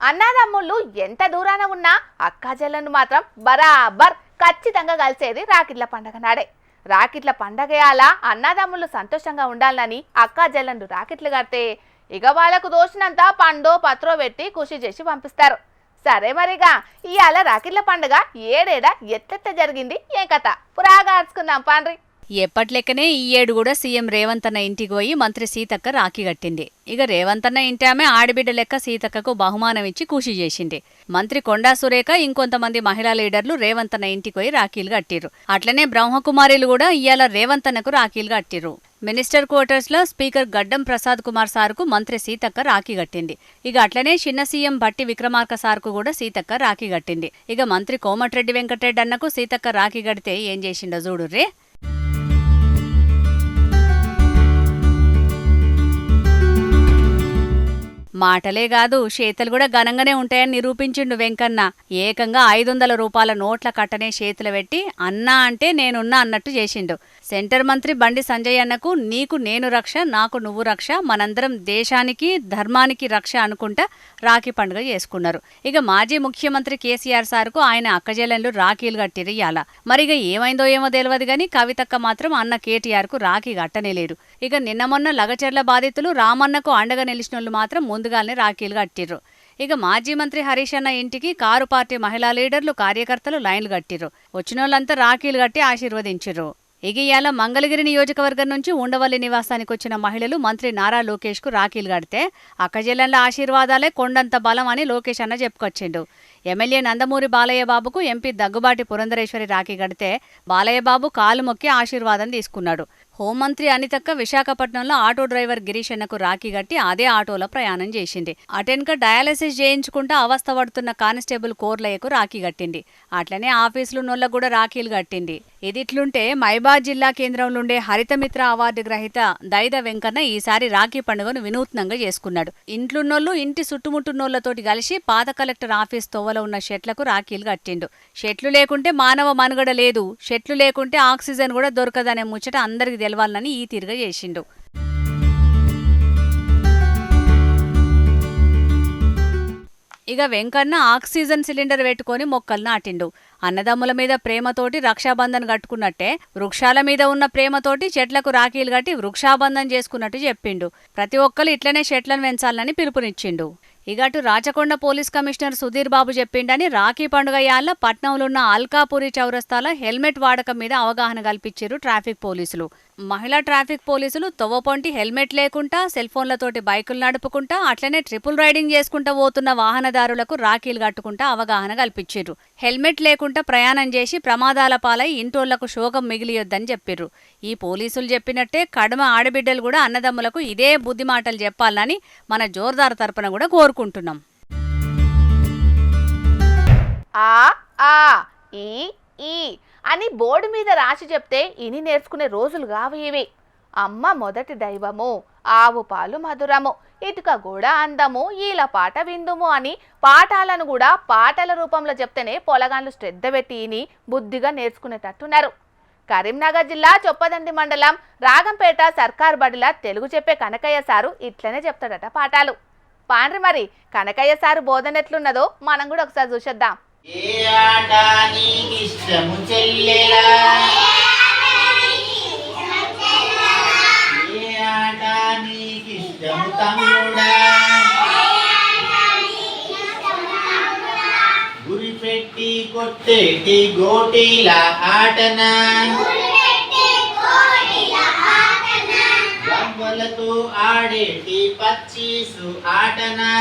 అన్నదమ్ముళ్ళు ఎంత దూరాన ఉన్నా అక్కా చెల్లెను మాత్రం బరాబర్ ఖచ్చితంగా కలిసేది రాఖీల పండగ నాడే. రాఖీల పండగయాల అన్నదమ్ముళ్ళు సంతోషంగా ఉండాలని అక్కా చెల్లెండు రాఖీట్లు కడితే ఇక వాళ్ళకు దోషినంత పండో పత్రో పెట్టి ఖుషి చేసి పంపిస్తారు. సరే మరిగా ఇవాళ రాఖీల పండుగ ఏడేడా ఎట్లెట్ట జరిగింది ఏం కథ పురాగా అర్చుకుందాం పాండ్రి. ఎప్పట్లెక్కనే ఈ ఏడు కూడా సీఎం రేవంత్ అన్న ఇంటికి పోయి మంత్రి సీతక్క రాఖీ కట్టింది. ఇక రేవంత్ అన్న ఇంటి ఆమె ఆడబిడ్డ లెక్క సీతక్కకు బహుమానం ఇచ్చి ఖుషి చేసింది. మంత్రి కొండా సురేఖ ఇంకొంతమంది మహిళా లీడర్లు రేవంత్ అన్న ఇంటికి పోయి రాఖీలు కట్టిర్రు. అట్లనే బ్రహ్మకుమారిలు కూడా ఇవాళ రేవంత్ అన్నకు రాఖీలు కట్టిర్రు. మినిస్టర్ క్వార్టర్స్ లో స్పీకర్ గడ్డం ప్రసాద్ కుమార్ సార్కు మంత్రి సీతక్క రాఖీ కట్టింది. ఇక అట్లనే చిన్న సీఎం భట్టి విక్రమార్క సార్కు కూడా సీతక్క రాఖీ కట్టింది. ఇక మంత్రి కోమటిరెడ్డి వెంకటరెడ్డి అన్నకు సీతక్క రాఖీ కడితే ఏం చేసిండో చూడుర్రే. మాటలే కాదు చేతులు కూడా ఘనంగానే ఉంటాయని నిరూపించిండు వెంకన్న. ఏకంగా 500 రూపాయల నోట్ల కట్టనే చేతులు పెట్టి అన్నా అంటే నేనున్నా అన్నట్టు చేసిండు. సెంటర్ మంత్రి బండి సంజయ్ అన్నకు నీకు నేను రక్ష నాకు నువ్వు రక్ష మనందరం దేశానికి ధర్మానికి రక్ష అనుకుంటా రాఖీ పండుగ చేసుకున్నారు. ఇక మాజీ ముఖ్యమంత్రి కేసీఆర్ సార్కు ఆయన అక్కజెల్లెన్లు రాఖీలు కట్టిరు ఇయాల. మరిగ ఏమైందో ఏమో తెలియదు గాని కవితక్క మాత్రం అన్న కేటీఆర్ కు రాఖీ కట్టనేలేడు. ఇక నిన్న మొన్న లగచెర్ల బాధితులు రామన్నకు అండగా నిలిచినోళ్లు మాత్రం ముందుగానే రాఖీలు కట్టిర్రు. ఇక మాజీ మంత్రి హరీష్ అన్న ఇంటికి కారు పార్టీ మహిళా లీడర్లు కార్యకర్తలు లైన్లు కట్టిర్రు. వచ్చినోళ్లంతా రాఖీలు కట్టి ఆశీర్వదించిర్రు. ఇక ఇయాల మంగళగిరి నియోజకవర్గం నుంచి ఉండవల్లి నివాసానికి వచ్చిన మహిళలు మంత్రి నారా లోకేష్ కు రాఖీలు కడితే అక్కజెల్లెన్ల ఆశీర్వాదాలే కొండంత బలం అని లోకేష్ అన్న చెప్పుకొచ్చిండు. ఎమ్మెల్యే నందమూరి బాలయ్య బాబుకు ఎంపీ దగ్గుబాటి పురంధరేశ్వరి రాఖీ కడితే బాలయ్య బాబు కాలు మొక్కి ఆశీర్వాదం తీసుకున్నాడు. హోంమంత్రి అనితక్క విశాఖపట్నంలో ఆటో డ్రైవర్ గిరీష్ అన్నకు రాఖీ కట్టి అదే ఆటోలో ప్రయాణం చేసింది. అటెన్క డయాలసిస్ చేయించుకుంటూ అవస్థ పడుతున్న కానిస్టేబుల్ కోర్లయ్యకు రాఖీ కట్టింది. అట్లనే ఆఫీసులు నోళ్లకు కూడా రాఖీలు కట్టింది. ఇదిట్లుంటే మైబాద్ జిల్లా కేంద్రంలో ఉండే హరితమిత్ర అవార్డు గ్రహీత దైద వెంకన్న ఈసారి రాఖీ పండుగను వినూత్నంగా చేసుకున్నాడు. ఇంట్లున్నోళ్లు ఇంటి చుట్టుముట్టున్నోళ్లతోటి కలిసి పాత కలెక్టర్ ఆఫీస్ తోవలో ఉన్న షెట్లకు రాఖీలు కట్టిండు. షెట్లు లేకుంటే మానవ మనుగడ లేదు, షెట్లు లేకుంటే ఆక్సిజన్ కూడా దొరకదనే ముచ్చట అందరికి తెలవాలని ఈ తీరుగా చేసిండు. ఇక వెంకన్న ఆక్సిజన్ సిలిండర్ పెట్టుకుని మొక్కలు నాటిండు. అన్నదమ్ముల మీద ప్రేమతోటి రక్షాబంధన్ కట్టుకున్నట్టే వృక్షాల మీద ఉన్న ప్రేమతోటి చెట్లకు రాఖీలు కట్టి వృక్షాబంధన్ చేసుకున్నట్టు చెప్పిండు. ప్రతి ఒక్కరు ఇట్లనే చెట్లను పెంచాలని పిలుపునిచ్చిండు. ఇగటు రాచకొండ పోలీస్ కమిషనర్ సుధీర్ బాబు చెప్పిండని రాఖీ పండుగ యాళ్ల పట్నంలో ఉన్న అల్కాపురి చౌరస్తాల హెల్మెట్ వాడకం మీద అవగాహన కల్పించారు ట్రాఫిక్ పోలీసులు. మహిళా ట్రాఫిక్ పోలీసులు తొవ్వపొంటి హెల్మెట్ లేకుండా సెల్ ఫోన్లతోటి బైకులు నడుపుకుంటా అట్లనే ట్రిపుల్ రైడింగ్ చేసుకుంటా పోతున్న వాహనదారులకు రాఖీలు కట్టుకుంటా అవగాహన కల్పించారు. హెల్మెట్ లేకుండా ప్రయాణం చేసి ప్రమాదాల పాలై ఇంటోళ్లకు శోకం మిగిలియొద్దని చెప్పిర్రు. ఈ పోలీసులు చెప్పినట్టే కడమ ఆడబిడ్డలు కూడా అన్నదమ్ములకు ఇదే బుద్ధి మాటలు చెప్పాలని మన జోర్దార్ తరపున కూడా కోరుకుంటున్నాం. ఆ ఆ ఈ ఈ అని బోర్డు మీద రాసి చెప్తే ఇని నేర్చుకునే రోజులు కావు ఇవి. అమ్మ మొదటి దైవము, ఆవు పాలు మధురము, ఇటుక కూడా అందము, ఈల పాట విందుము అని పాఠాలను కూడా పాటల రూపంలో చెప్తేనే పొలగాన్లు శ్రద్ధ పెట్టి ఇని బుద్ధిగా నేర్చుకునేటట్టున్నారు. కరీంనగర్ జిల్లా చొప్పదండి మండలం రాగంపేట సర్కార్ బడిలా తెలుగు చెప్పే కనకయ్య సారు ఇట్లనే చెప్తాడట పాఠాలు. పాండ్రి మరి కనకయ్య సారు బోధన ఎట్లున్నదో మనం కూడా ఒకసారి చూసేద్దాం. ఏ ఆట నీకిష్టము చెల్లెలా, ఏ ఆట నీకిష్టము తమ్ముడా, గురి పెట్టి కొట్టేటి గోటీల ఆటనా, గవ్వలతో ఆడేటి పచ్చీసు ఆటనా.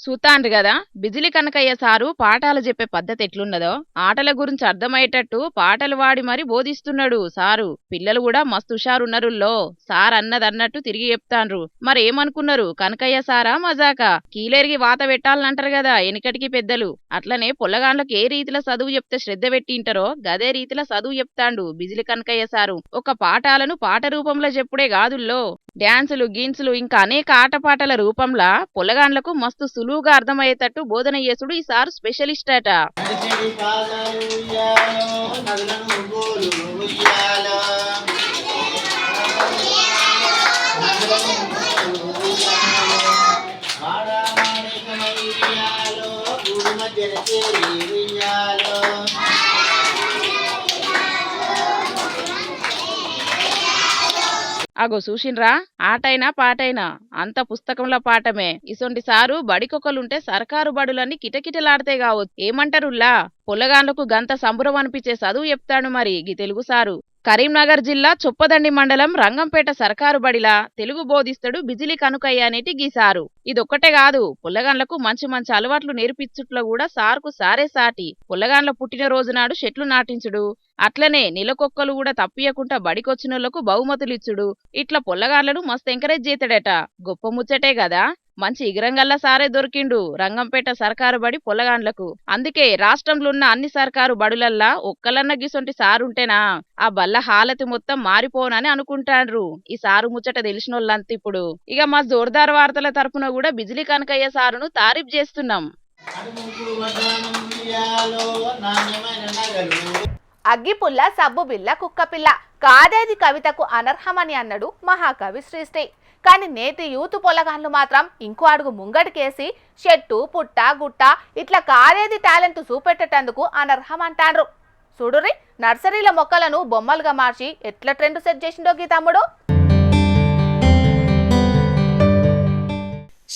చూతాండ్రు కదా బిజిలి కనకయ్య సారు పాఠాలు చెప్పే పద్ధతి ఎట్లున్నదో. ఆటల గురించి అర్థమయ్యేటట్టు పాటలు వాడి మరి బోధిస్తున్నాడు సారు. పిల్లలు కూడా మస్తు హుషారున్నరుల్లో. సార్ అన్నదన్నట్టు తిరిగి చెప్తాండ్రు. మరి ఏమనుకున్నారు, కనకయ్య సారా మజాకా? కీలేరికి వాత పెట్టాలంటారు కదా ఎనికటికి పెద్దలు. అట్లనే పొల్లగాండ్లకు ఏ రీతిలో చదువు చెప్తే శ్రద్ధ పెట్టింటారో గదే రీతిలో చదువు చెప్తాండు బిజిలి కనకయ్య సారు. ఒక పాఠాలను పాట రూపంలో చెప్పుడే కాదుల్లో, డ్యాన్సులు గీన్సులు ఇంకా అనేక ఆటపాటల రూపంలో పొల్లగాండ్లకు మస్తు సులువుగా అర్థమయ్యేటట్టు బోధన చేసుడు ఈ సారు స్పెషలిస్ట్ అట. నడిచేది ఉయ్యాలో. అగో చూసిండ్రా, ఆటైనా పాటైనా అంత పుస్తకంలో పాఠమే. ఇసొంటి సారు బడికొకలుంటే సర్కారు బడులన్నీ కిటకిటలాడతాయి కావచ్చు. ఏమంటారుల్లా, పొల్లగాండ్లకు గంత సంబురం అనిపించే చదువు చెప్తాడు మరి గీ తెలుగు సారు. కరీంనగర్ జిల్లా చొప్పదండి మండలం రంగంపేట సర్కారు బడిలా తెలుగు బోధిస్తాడు బిజిలి కనుకయ్య అనేటి గీసారు. ఇదొక్కటే కాదు, పుల్లగాండ్లకు మంచి మంచి అలవాట్లు నేర్పించుట్లో కూడా సార్కు సారే సాటి. పుల్లగాండ్ల పుట్టినరోజు నాడు చెట్లు నాటించుడు, అట్లనే నెలకొక్కలు కూడా తప్పియకుండా బడికొచ్చినోళ్లకు బహుమతులిచ్చుడు, ఇట్లా పొల్లగాండ్లను మస్తు ఎంకరేజ్ చేతాడట. గొప్ప ముచ్చటే గదా. మంచి ఇగరంగల్లా సారే దొరికిండు రంగంపేట సర్కారు బడి పొల్లగాండ్లకు. అందుకే రాష్ట్రంలో ఉన్న అన్ని సర్కారు బడులల్లా ఒక్కలన్న గిసొంటి సారుంటేనా ఆ బల్ల హాలతి మొత్తం మారిపోనని అనుకుంటాండ్రు ఈ సారు ముచ్చట తెలిసినోళ్ళంత. ఇప్పుడు ఇక మా జోర్దార్ వార్తల తరపున కూడా బిజిలి కనకయ్య సారును తారీఫ్ చేస్తున్నాం. నడుముకు వడ్డానం ఉయ్యాలో, నాణ్యమైన నగలు. అగ్గిపుల్ల సబ్బు బిల్ల కుక్కపిల్ల కాదేది కవితకు అనర్హమని అన్నాడు మహాకవి శ్రీశ్రీ. కానీ నేటి యూత్ పొలగాన్లు మాత్రం ఇంకో అడుగు ముంగడికేసి చెట్టు పుట్ట గుట్ట ఇట్లా కాదేది టాలెంట్ చూపెట్టేటందుకు అనర్హం అంటాండ్రు. చూడురి, నర్సరీల మొక్కలను బొమ్మలుగా మార్చి ఎట్లా ట్రెండ్ సెట్ చేసిండో గీ తమ్ముడు.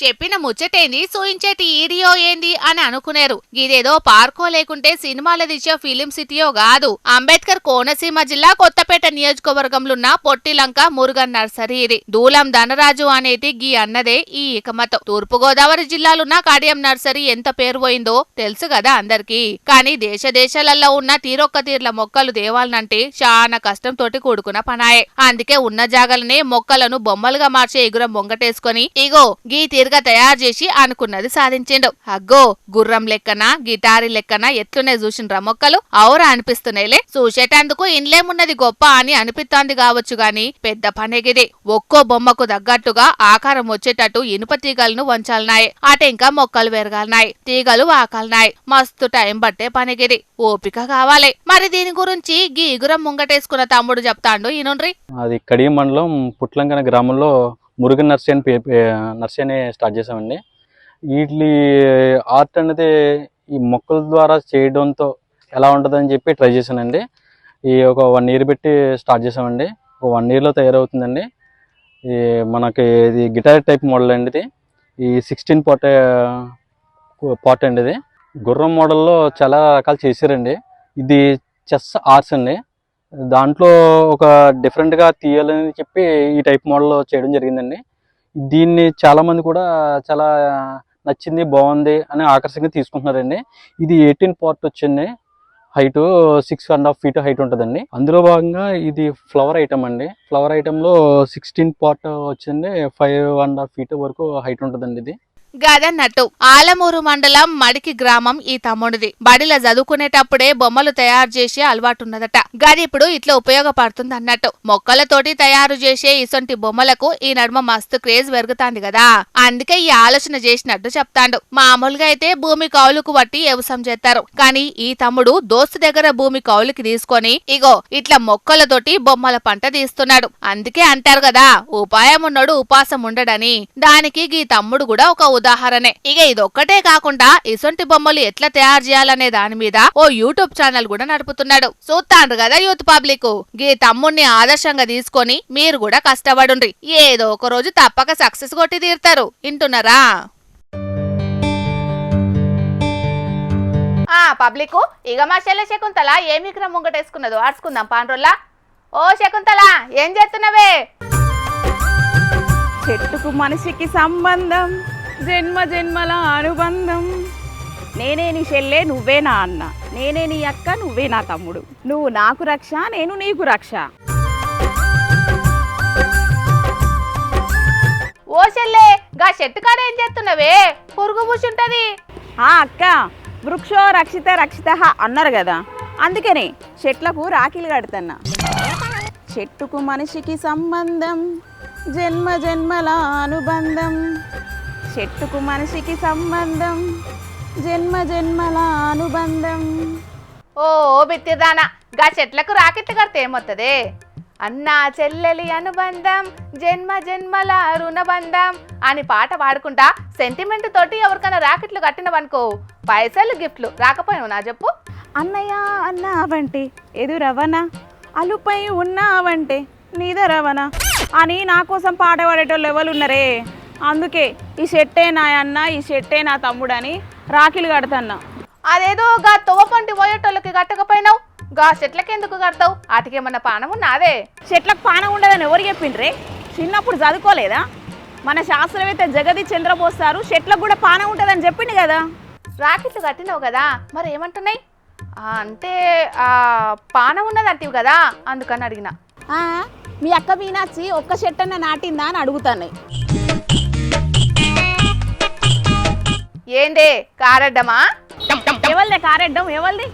చెప్పిన ముచ్చటేంది, సూయించేటి ఈడియో ఏంది అని అనుకునేరు. ఇదేదో పార్కో లేకుంటే సినిమాల దిశ ఫిలిం సిటీయో కాదు. అంబేద్కర్ కోనసీమ జిల్లా కొత్తపేట నియోజకవర్గంలోన్న పొట్టిలంక మురుగన్ నర్సరీ ఇది. దూలం ధనరాజు అనేటి గీ అన్నదే ఈ ఇకమతో. తూర్పుగోదావరి జిల్లాలున్న కడియం నర్సరీ ఎంత పేరు పోయిందో తెలుసు కదా అందరికి. కానీ దేశ దేశాలలో ఉన్న తీరొక్క తీర్ల మొక్కలు దేవాలనంటే చాలా కష్టంతోటి కూడుకున్న పనాయే. అందుకే ఉన్న జాగలనే మొక్కలను బొమ్మలుగా మార్చే ఎగురం బొంగటేసుకొని ఇగో గీ తీరుగా తయారు చేసి అనుకున్నది సాధించిండు. అగ్గో గుర్రం లెక్కన గిటారి లెక్కన ఎట్లునే చూసిండ్రా మొక్కలు. ఔరా అనిపిస్తున్నాయిలే. చూసేటందుకు ఇన్లేమున్నది గొప్ప అని అనిపిస్తోంది కావచ్చు గాని పెద్ద పనేగిది. ఒక్కో బొమ్మకు తగ్గట్టుగా ఆకారం వచ్చేటట్టు ఇనుప తీగలను వంచాలనాయి. అటెంకా మొక్కలు పెరగాలనాయి, తీగలు వాకాలనాయి. మస్తు టైం పట్టే పనిగిది, ఓపిక కావాలి. మరి దీని గురించి గీ ఇగురం ముంగటేసుకున్న తమ్ముడు చెప్తాండు ఈనుండ్రి. అది కడియం మండలం పుట్లంకన గ్రామంలో మురుగన్ నర్సరీ అని స్టార్ట్ చేసామండి. వీటి ఆర్ట్ అనేది ఈ మొక్కల ద్వారా చేయడంతో ఎలా ఉంటుందని చెప్పి ట్రై చేశానండి. ఈ ఒక 1 year పెట్టి స్టార్ట్ చేసామండి. ఒక 1 yearలో తయారవుతుందండి. ఈ మనకి ఇది గిటార్ టైప్ మోడల్ అండి. ఇది ఈ 16 పాట్ అండి. ఇది గుర్రం మోడల్లో చాలా రకాలు చేశారండి. ఇది చెస్ ఆర్ట్స్ అండి. దాంట్లో ఒక డిఫరెంట్గా తీయాలని చెప్పి ఈ టైప్ మోడల్ చేయడం జరిగిందండి. దీన్ని చాలామంది కూడా చాలా నచ్చింది, బాగుంది అని ఆకర్షణగా తీసుకుంటున్నారండి. ఇది 18 పాట్ వచ్చింది. హైట్ 6.5 feet హైట్ ఉంటుందండి. అందులో భాగంగా ఇది ఫ్లవర్ ఐటమ్ అండి. ఫ్లవర్ ఐటంలో 16 పాట్ వచ్చింది. 5.5 feet వరకు హైట్ ఉంటుందండి. ఇది గదన్నట్టు ఆలమూరు మండలం మడికి గ్రామం ఈ తమ్ముడిది. బడిలో చదువుకునేటప్పుడే బొమ్మలు తయారు చేసే అలవాటున్నదట. గది ఇప్పుడు ఇట్లా ఉపయోగపడుతుంది అన్నట్టు. మొక్కలతోటి తయారు చేసే ఇసొంటి బొమ్మలకు ఈ నడుమ మస్తు క్రేజ్ పెరుగుతాంది కదా. అందుకే ఈ ఆలోచన చేసినట్టు చెప్తాండు. మామూలుగా అయితే భూమి కౌలుకు బట్టి వ్యవసాయం చేస్తారు. కానీ ఈ తమ్ముడు దోస్తు దగ్గర భూమి కౌలుకి తీసుకొని ఇగో ఇట్లా మొక్కలతోటి బొమ్మల పంట తీస్తున్నాడు. అందుకే అంటారు కదా, ఉపాయం ఉన్నోడు ఉపాసం ఉండడని. దానికి ఈ తమ్ముడు కూడా ఒక ఉదాహరణే. ఇక ఇదొక్కటే కాకుండా ఇసొంటి బొమ్మలు ఎట్లా తయారు చేయాలనే దాని మీద ఓ యూట్యూబ్ ఛానల్ కూడా నడుపుతున్నాడు. చూస్తాండ్రు కదా యూత్ పబ్లిక్. గీ తమ్ముణ్ణి ఆదర్శంగా తీసుకొని మీరు కూడా కష్టపడుండ్రి. ఏదో ఒక రోజు తప్పక సక్సెస్ కొట్టి తీరుతారు. వింటున్నారా పబ్లిక్? ఇక మా చెల్లె శకుంతల ఏమి విగ్రహం ముంగటేసుకున్నదో ఆడుచుకుందాం పాండ్రోల్లా. ఓ శకుంతల, ఏం చేస్తున్నావే? చెట్టుకు మనిషికి సంబంధం, జన్మ జన్మల అనుబంధం. నేనే నీ చెల్లె, నువ్వే నా అన్న. నేనే నీ అక్క, నువ్వే నా తమ్ముడు. నువ్వు నాకు రక్ష, నేను నీకు రక్ష. ఓ చెల్లె, గా చెట్టు కాడ ఏం చేస్తున్నావే? పురుగు పూసుంటది. అక్క, వృక్షో రక్షిత రక్షిత అన్నారు కదా, అందుకనే చెట్లకు రాఖీలు కడుతున్నా. చెట్టుకు మనిషికి సంబంధం, జన్మ జన్మల అనుబంధం. చెట్టుకు మనిషికి సంబంధం, జన్మ జన్మల అనుబంధం. ఓ బిత్తిదానా, గా చెట్లకు రాకెట్లు కడితే ఏమొత్తదే? అన్నా చెల్లెలి అనుబంధం జన్మ జన్మల రుణబంధం అని పాట పాడుకుంటా సెంటిమెంట్ తోటి ఎవరికైనా రాకెట్లు కట్టినవనుకో పైసలు గిఫ్ట్లు రాకపోయావు నా చెప్పు. అన్నయ్య అన్నావంటే ఎదురవనా, అలుపై ఉన్నావంటే నీదరవనా అని నా కోసం పాట పాడేటోళ్ళు ఎవరు ఉన్నారే. అందుకే ఈ షెట్టే నా అన్న, ఈ షెట్టే నా తమ్ముడు అని రాఖీలు కడతన్నా. అదేదో గా తోవపంటి పోయేటోళ్ళకి కట్టకపోయినావు, గా చెట్లకి ఎందుకు కడతావు? వాటికేమన్నా పానం ఉన్నదే? చెట్లకు పానం ఉండదని ఎవరు చెప్పిండ్రే? చిన్నప్పుడు చదువుకోలేదా? మన శాస్త్రవేత్త జగదీష్ చంద్రబోస్ సారు చెట్లకు కూడా పానం ఉంటుందని చెప్పిండు కదా. రాకెట్లు కట్టినావు కదా, మరి ఏమంటున్నాయి? అంటే పానం ఉన్నది అంటివి కదా, అందుకని అడిగిన. మీ అక్క మీనాచి ఒక్క చెట్టన్న నాటిందా అని అడుగుతాను. ఏందే కారడ్డమా? ఎవరిదే కారెడ్డం? ఎవరిది?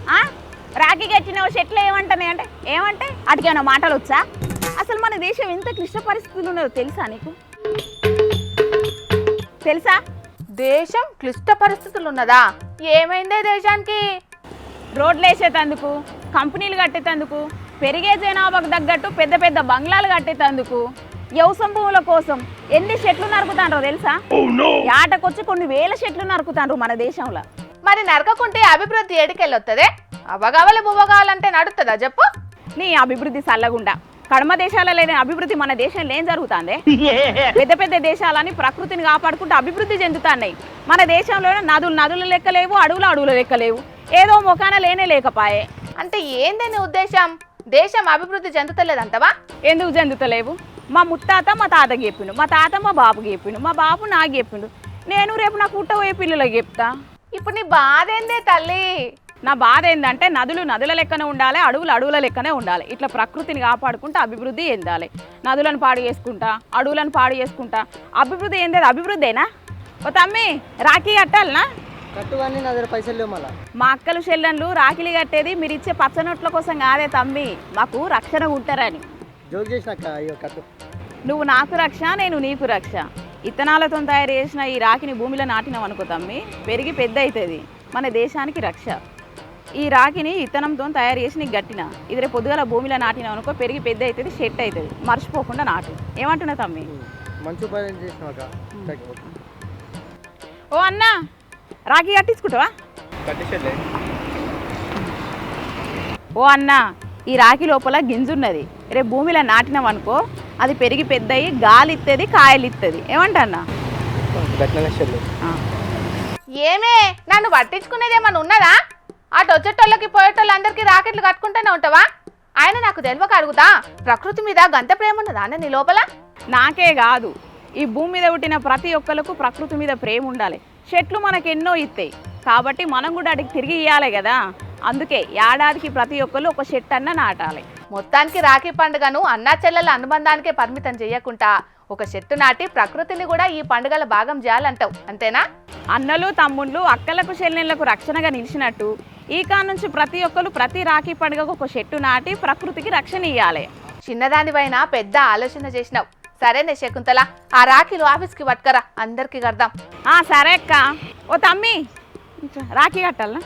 రాఖీ కట్టిన చెట్లు ఏమంటున్నాయి అంటే ఏమంటే అటుకేమైనా మాటలు వచ్చా? అసలు మన దేశం ఎంత క్లిష్ట పరిస్థితులు ఉన్నదో తెలుసా నీకు? తెలుసా? దేశం క్లిష్ట పరిస్థితులు ఉన్నదా? ఏమైందే దేశానికి? రోడ్లు వేసేటందుకు, కంపెనీలు కట్టేటందుకు, పెరిగే జనాభాకు తగ్గట్టు పెద్ద పెద్ద బంగ్లాలు కట్టేటందుకు, వ్యవసాయ భూముల కోసం ఎన్ని చెట్లు నరుకుతాండ్రో తెలుసా? ఏటకొచ్చి కొన్ని వేల చెట్లు నరుకుతాండ్రు మన దేశంలో. మరి నరకకుంటే అభివృద్ధి ఏడికెళ్ళొత్తదే? అవ్వగావాలి బువ్వగావాలంటే నడుతుందా చెప్పు? నీ అభివృద్ధి సల్లగుండా కడమ దేశాల లేని అభివృద్ధి మన దేశంలో ఏం జరుగుతుంది? పెద్ద పెద్ద దేశాలని ప్రకృతిని కాపాడుకుంటూ అభివృద్ధి చెందుతున్నాయి. మన దేశంలోనే నదులు లెక్కలేవు, అడవులు లెక్కలేవు. ఏదో మొఖాన లేనే లేకపాయే. అంటే ఏందే నీ ఉద్దేశం? దేశం అభివృద్ధి చెందుతలేదంటవా? ఎందుకు చెందుతలేవు? మా ముత్తాత మా తాతకి చెప్పిండు, మా తాత మా బాబుకి చెప్పిండు, మా బాబు నాకు చెప్పిండు. నేను రేపు నా పుట్టబోయే పిల్లలకి చెప్తా. ఇప్పుడు నీ బాధ ఏందే తల్లి? నా బాధ ఏంటంటే నదుల లెక్కనే ఉండాలి, అడవుల లెక్కనే ఉండాలి. ఇట్లా ప్రకృతిని కాపాడుకుంటూ అభివృద్ధి చెందాలి. నదులను పాడు చేసుకుంటా, అడవులను పాడు చేసుకుంటా అభివృద్ధి ఏందేది? అభివృద్ధేనా? ఓ తమ్మి రాఖీ కట్టాలనా? కట్టువన్నీ నా దగ్గర పైసలు లేవు. మళ్ళా మా అక్కలు చెల్లెళ్ళు రాఖీలు కట్టేది మీరు ఇచ్చే పచ్చనొట్ల కోసం కాదే తమ్మి, మాకు రక్షణ ఉంటారని. జోక్ చేసినాక అయ్యో కట్టు. నువ్వు నాకు రక్ష, నేను నీకు రక్ష. ఇత్తనాలతో తయారు చేసిన ఈ రాఖీని భూమిలో నాటినాం అనుకో తమ్మి, పెరిగి పెద్ద అవుతుంది, మన దేశానికి రక్ష. ఈ రాఖీని ఇత్తనంతో తయారు చేసి నీకు గట్టిన, ఇది రేపు పొద్దుగాల భూమిలో నాటినాం అనుకో, పెరిగి పెద్ద అవుతుంది, సెట్ అవుతుంది. మర్చిపోకుండా నాటు. ఏమంటున్నా తమ్మి? మంచి ఉపాయం చేసినాక. ఓ అన్న రాఖీ కట్టించుకుంటావా? ఓ అన్న ఈ రాఖీ లోపల గింజున్నది, రేపు భూమిలో నాటినాం అనుకో, అది పెరిగి పెద్ద అయ్యి గాలి ఇస్తుంది, కాయలు ఇస్తుంది. ఏమంటా అన్న? ఏమే నన్ను పట్టించుకునేదేమన్నా ఉన్నదా? అటు వచ్చేటోళ్ళకి పోయేటోళ్ళందరికీ రాకెట్లు కట్టుకుంటూనే ఉంటావా? ఆయన నాకు తెలియక అడుగుతా, ప్రకృతి మీద గంత ప్రేమ ఉన్నదా అన్న నీ లోపల? నాకే కాదు, ఈ భూమి మీద పుట్టిన ప్రతి ఒక్కరికి ప్రకృతి మీద ప్రేమ ఉండాలి. చెట్లు మనకు ఎన్నో ఇస్తాయి కాబట్టి మనం కూడా అడిగి తిరిగి ఇవ్వాలి కదా. అందుకే ఏడాదికి ప్రతి ఒక్కరు ఒక చెట్టు అన్న నాటాలి. మొత్తానికి రాఖీ పండుగను అన్నా చెల్లెల అనుబంధానికే పరిమితం చేయకుండా ఒక చెట్టు నాటి ప్రకృతిని కూడా ఈ పండుగల భాగం చేయాలంటావు, అంతేనా? అన్నలు తమ్ముళ్ళు అక్కలకు చెల్లెళ్లకు రక్షణగా నిలిచినట్టు ఈ కాడ నుంచి ప్రతి ఒక్కరు ప్రతి రాఖీ పండుగకు ఒక చెట్టు నాటి ప్రకృతికి రక్షణ ఇవ్వాలి. చిన్నదానివైనా పెద్ద ఆలోచన చేసినావు. సరేనే శకుంతల, ఆ రాఖీలు ఆఫీస్కి పట్టుకరా, అందరికీ కడదాం. సరే అక్క. ఓ తమ్మి రాఖీ కట్టాలనా?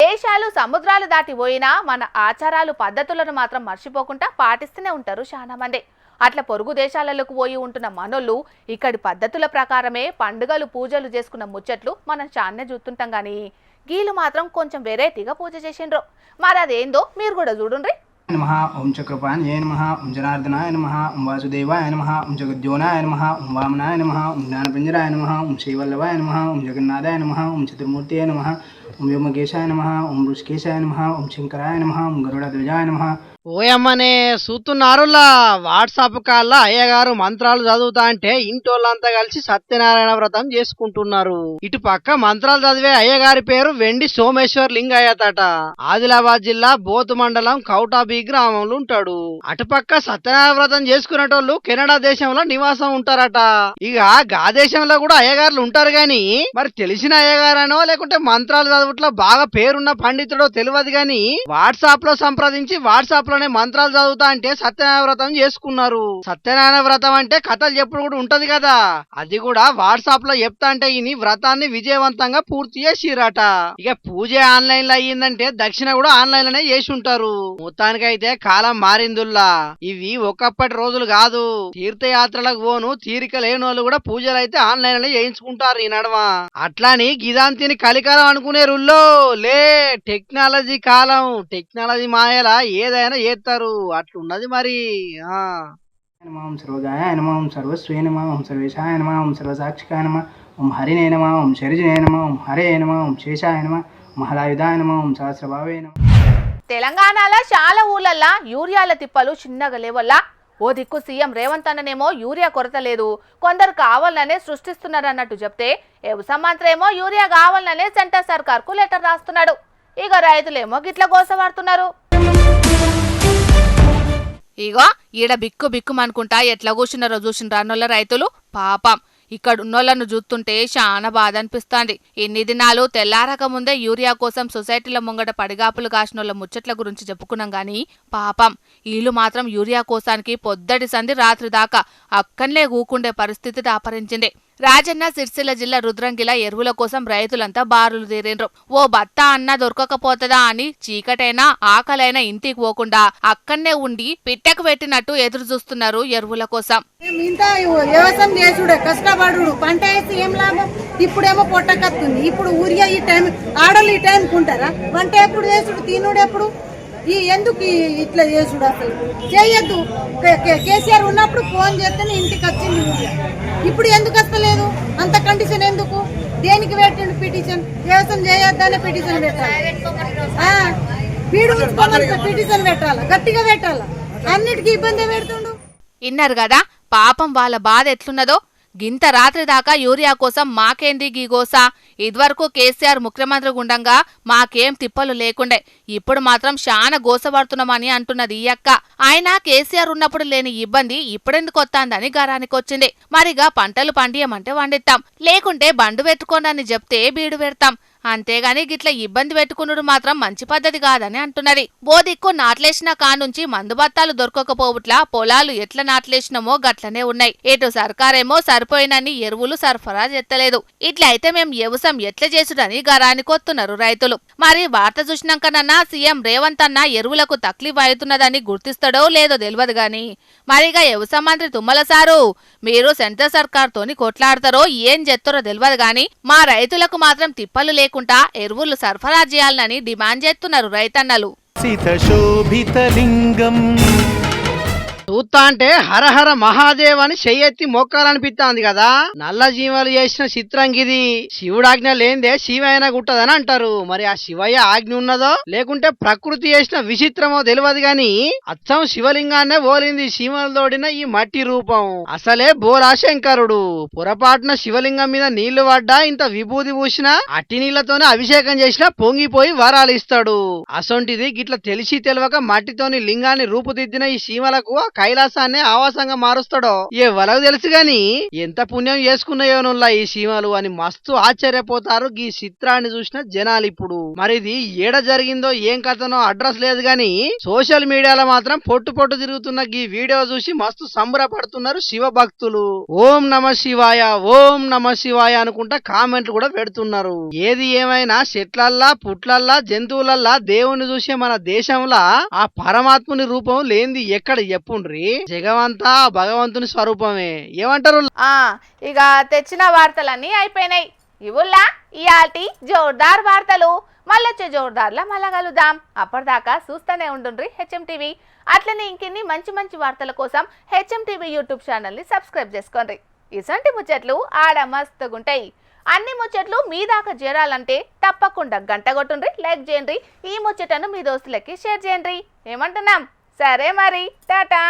దేశాలు సముద్రాలు దాటి పోయినా మన ఆచారాలు పద్ధతులను మాత్రం మర్చిపోకుండా పాటిస్తూనే ఉంటారు చాలా మంది. అట్లా పొరుగు దేశాలకు పోయి ఉంటున్న మనోళ్ళు ఇక్కడి పద్ధతుల ప్రకారమే పండుగలు పూజలు చేసుకున్న ముచ్చట్లు మనం చాన్నే చూస్తుంటాం కానీ గీలు మాత్రం కొంచెం వెరైటీగా పూజ చేసిండ్రు. మరి అదేందో మీరు కూడా చూడండి. నమః ఓం చక్రపాణ్యే నమః ఓం జనార్దనాయ నమః ఓం వాసుదేవాయ నమః ఓం జగద్యోనాయ నమః ఓం వామనాయ నమః ఓం జ్ఞానపింజరాయ నమః ఓం శ్రీవల్లభాయ నమః ఓం జగన్నాథాయ నమః ఓం చతుర్మూర్తయే నమః ఓం వ్యోమకేశాయ నమః ఓం ఋషికేశాయ నమః ఓం శంకరాయ నమః ఓం గరుడధ్వజాయ నమః. ఓయమ్మనే చూస్తున్నారులా వాట్సాప్ కాల్లో అయ్యగారు మంత్రాలు చదువుతా అంటే ఇంటోళ్ళంతా కలిసి సత్యనారాయణ వ్రతం చేసుకుంటున్నారు. ఇటు పక్క మంత్రాలు చదివే అయ్యగారి పేరు వెండి సోమేశ్వర్ లింగయ్యతట. ఆదిలాబాద్ జిల్లా బోతు మండలం కౌటాబీ గ్రామంలో ఉంటాడు. అటుపక్క సత్యనారాయణ వ్రతం చేసుకునేటోళ్ళు కెనడా దేశంలో నివాసం ఉంటారట. ఇక గా దేశంలో కూడా అయ్యగారులు ఉంటారు గాని మరి తెలిసిన అయ్యగారనో లేకుంటే మంత్రాలు చదువుట్లో బాగా పేరున్న పండితుడో తెలియదు గాని వాట్సాప్ లో సంప్రదించి వాట్సాప్ లోనే మంత్రాలు చదువుతా అంటే సత్యనారాయణ వ్రతం చేసుకున్నారు. సత్యనారాయణ వ్రతం అంటే కథలు చెప్పుడు కూడా ఉంటది కదా, అది కూడా వాట్సాప్ లో చెప్తా అంటే ఈ వ్రతాన్ని విజయవంతంగా పూర్తి చేసిరట. ఇక పూజ ఆన్లైన్ లో అయ్యిందంటే దక్షిణ కూడా ఆన్లైన్ లోనే చేసి ఉంటారు. మొత్తానికైతే కాలం మారిందుల్లా. ఇవి ఒకప్పటి రోజులు కాదు. తీర్థయాత్రలకు పోను తీరిక లేని వాళ్ళు కూడా పూజలు అయితే ఆన్లైన్ లో చేయించుకుంటారు ఈ నడమ. అట్లాని గిదాంతిని కలికాలం అనుకునే రుల్లో లే, టెక్నాలజీ కాలం, టెక్నాలజీ మాయలా ఏదైనా చేస్తారు, అట్లున్నది మరి. నమః ఓం సర్వగాయ నమః ఓం సర్వస్వే నమః ఓం సర్వేశాయ నమః ఓం సర్వసాక్షికాయ నమః ఓం హరినే నమః ఓం శరీజనే నమః ఓం హరే నమః ఓం శేషాయ నమః మహలాయుధాయ నమః ఓం సహస్రభావే నమః. తెలంగాణలో చాలా ఊళ్ళల్లా యూరియాల తిప్పలు చిన్నగా లేవల్లా. ఓ దిక్కు సీఎం రేవంత్ అన్ననేమో యూరియా కొరత లేదు, కొందరు కావాలనే సృష్టిస్తున్నారన్నట్టు చెప్తే, వ్యవసాయ మంత్రి ఏమో యూరియా కావాలనే సెంటర్ సర్కార్కు లెటర్ రాస్తున్నాడు. ఇక రైతులేమో గిట్ల గోసవాడుతున్నారు. ఇగో ఈడ బిక్కు బిక్కుమనుకుంటా ఎట్లా కూర్చున్నారో చూసిన రానోళ్ళ రైతులు పాపం. ఇక్కడున్నోళ్లను చూస్తుంటే చాలా బాధ అనిపిస్తాంది. ఇన్ని దినాలు తెల్లారక ముందే యూరియా కోసం సొసైటీల ముంగట పడిగాపులు కాసినోళ్ళ ముచ్చట్ల గురించి చెప్పుకున్నాం గాని, పాపం వీళ్ళు మాత్రం యూరియా కోసానికి పొద్దటి సంధి రాత్రి దాకా అక్కన్లే కూకుండే పరిస్థితి దాపరించింది. రాజన్న సిరిసిల్ల జిల్లా రుద్రంగిల ఎరువుల కోసం రైతులంతా బారులు తీరిండ్రు. ఓ బత్త అన్న దొరకకపోతదా అని చీకటైనా ఆకలైనా ఇంటికి పోకుండా అక్కడనే ఉండి పిట్టకు పెట్టినట్టు ఎదురు చూస్తున్నారు ఎరువుల కోసం. ఇంత వ్యవసాయం చేసుడే కష్టపడు, పంట వేసి ఏం లాభం? ఇప్పుడేమో పొట్టకత్తుంది. ఇప్పుడు ఊరియా ఈ టైం ఆడలు ఈ టైంకి ఉంటారా? వంట ఎప్పుడు చేసుడు, తినుడు ఎప్పుడు? ఈ ఎందుకు ఇట్లా చేసుడు? అసలు చేయొద్దు. కేసీఆర్ ఉన్నప్పుడు ఫోన్ చేస్తేనే ఇంటికి వచ్చింది ఊరియా. ఇప్పుడు ఎందుకు వస్తలేదు? అంత కండిషన్ ఎందుకు? దేనికి పెట్టండి పిటిషన్? వ్యవసాయం చేయొద్దనే పిటిషన్ పెట్టాలి, పిటిషన్ పెట్టాలా, గట్టిగా పెట్టాలా. అన్నిటికీ ఇబ్బంది పెడుతుండు. ఇన్నారు కదా పాపం వాళ్ళ బాధ ఎట్లున్నదో. గింత రాత్రి దాకా యూరియా కోసం మాకేంది గీగోసా? ఇదివరకు కేసీఆర్ ముఖ్యమంత్రి గుండంగా మాకేం తిప్పలు లేకుండే, ఇప్పుడు మాత్రం శాన గోసపడుతున్నామని అంటున్నది ఈ అక్క. ఆయన కేసీఆర్ ఉన్నప్పుడు లేని ఇబ్బంది ఇప్పుడెందుకు వస్తాందని గరానికొచ్చింది. మరిగా పంటలు పండియమంటే వండిస్తాం, లేకుంటే బండు పెట్టుకోనని చెప్తే బీడు పెడతాం. అంతేగాని గిట్ల ఇబ్బంది పెట్టుకునుడు మాత్రం మంచి పద్ధతి కాదని అంటున్నది. బోదిక్కు నాట్లేసిన కానుంచి మందుబత్తాలు దొరకకపోవట్లా పొలాలు ఎట్లా నాట్లేసినామో గట్లనే ఉన్నాయి. ఎటు సర్కారేమో సరిపోయినన్ని ఎరువులు సరఫరా చేస్తలేదు. ఇట్లా అయితే మేం వ్యవసాయం ఎట్లా చేసుడని గరానికొస్తున్నారు రైతులు. మరి వార్త చూసినాకనన్నా సీఎం రేవంత్ అన్న ఎరువులకు తక్లీఫ్ అవుతున్నదని గుర్తిస్తాడో లేదో తెలియదు గాని, మరిగా వ్యవసాయ మంత్రి తుమ్మల సారు మీరు సెంటర్ సర్కార్ తోని కొట్లాడతారో ఏం చేస్తారో తెలియదు గాని, మా రైతులకు మాత్రం తిప్పలు లేకుండా ఎరువులు సరఫరా చేయాలని డిమాండ్ చేస్తున్నారు రైతన్నలు. చూస్తా అంటే హరహర మహాదేవ్ అని చెయ్యెత్తి మొక్కాలనిపిస్తాంది కదా. నల్ల జీవాలు చేసిన చిత్రంగిది. శివుడాజ్ఞ లేందే శివయ్య గుట్టదని అంటారు. మరి ఆ శివయ్య ఆజ్ఞ ఉన్నదో లేకుంటే ప్రకృతి చేసిన విచిత్రమో తెలియదు గాని అచ్చం శివలింగాన్నే పోలింది శివలతోడిన ఈ మట్టి రూపం. అసలే బోలా శంకరుడు. పొరపాటున శివలింగం మీద నీళ్లు పడ్డా ఇంత విభూతి పూసినా అట్టి నీళ్లతోనే అభిషేకం చేసినా పొంగిపోయి వరాలు ఇస్తాడు. అసొంటిది గిట్ల తెలిసి తెలియక మట్టితోని లింగాన్ని రూపుదిద్దిన ఈ శివలకు కైలాసాన్ని ఆవాసంగా మారుస్తాడో ఎవలకు తెలుసు గాని ఎంత పుణ్యం చేసుకున్నాయోనుల్లా ఈ సీమలు అని మస్తు ఆశ్చర్యపోతారు ఈ చిత్రాన్ని చూసిన జనాలు. ఇప్పుడు మరిది ఏడ జరిగిందో ఏం కథనో అడ్రస్ లేదు గాని సోషల్ మీడియాలో మాత్రం పొట్టు పొట్టు తిరుగుతున్న ఈ వీడియో చూసి మస్తు సంబరపడుతున్నారు శివ భక్తులు. ఓం నమ శివాయ, ఓం నమ శివాయ అనుకుంటా కామెంట్లు కూడా పెడుతున్నారు. ఏది ఏమైనా చెట్లల్లా పుట్లల్లా జంతువులల్లా దేవుణ్ణి చూసే మన దేశంలా ఆ పరమాత్ముని రూపం లేనిది ఎక్కడ చెప్పుండ్రి. జగవంతా భగవంతుని స్వరూపమే. ఏమంటారు? ఇక తెచ్చిన వార్తలన్నీ అయిపోయినాయి. ఇవుల్లా ఇయాల్టి జోర్దార్ వార్తలు. మళ్ళొచ్చే జోర్దార్లా మళ్ళా కలుద్దాం. అప్పటిదాకా చూస్తూనే ఉండుండ్రి హెచ్ఎం టీవీ. అట్లనే ఇంకెన్ని మంచి మంచి వార్తల కోసం హెచ్ఎం టీవీ యూట్యూబ్ ఛానల్ని సబ్స్క్రైబ్ చేసుకోండి. ఇసంటి ముచ్చట్లు ఆడ మస్తుగుంటాయి. అన్ని ముచ్చట్లు మీ దాకా చేరాలంటే తప్పకుండా గంట కొట్టుండ్రి, లైక్ చేయండి, ఈ ముచ్చటను మీ దోస్తులకి షేర్ చేయండి. ఏమంటున్నాం? సరే మరి, టాటా.